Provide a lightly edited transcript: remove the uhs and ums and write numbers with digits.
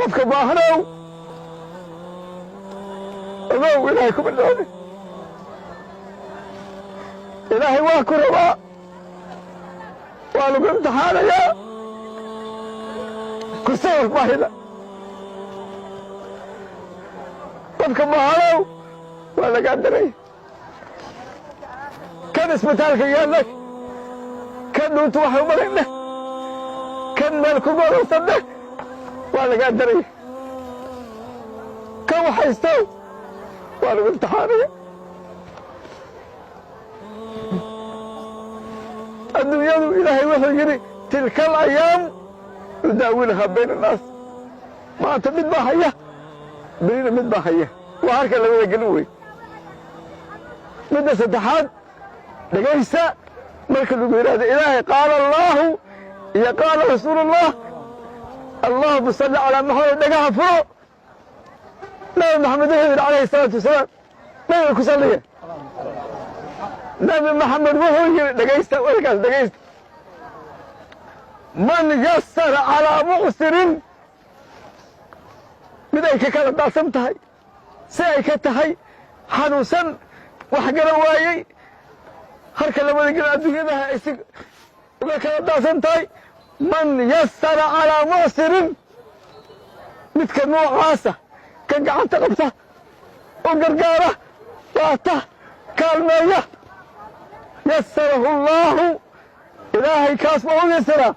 qofka baahanow ogow ilaahay kuma dhoone ilaahay waa ku rabaa waa lagu imtixaanayaa ku sabir baahida qofka baahanow waa lagaa daray kan isbitaalka yaallay kan dhuuntu waxay u marin dheh kan meel ku gororsan dheh waa lagaa daray kan waxaystow waa lagu imtixaanaya adduunyadu ilaahay wuxuu yidhi tilka alayaam nudaawiluhaa bayna annaas maanta mid baa haya berina mid baa haya waa halka labada gelin wey midda saddexaad dhegaysa marka lagu yidhahdo ilaahay qaala allaahu iyo qaala rasuulullah allahuma salli calaa maxamed dhagaha furo nabi maxamed wuxuu yidhi calayhi salaatu wasalaam nabiga ku salliya nabi maxamed wuxuu yidhi dhegaysta warkaas dhegaysta man yasara calaa mucsirin mid ay ka kala daadsan tahay si ay ka tahay xanuunsan wax garan waayey harka labada gelin adduunyadaha ay si uga kala daadsan tahay man yasara calaa mucsirin midka noocaasa ka gacanta qabta oo gargaara waata kaalmeeya yasarahu allaahu ilaahay kaas baa u yasiraa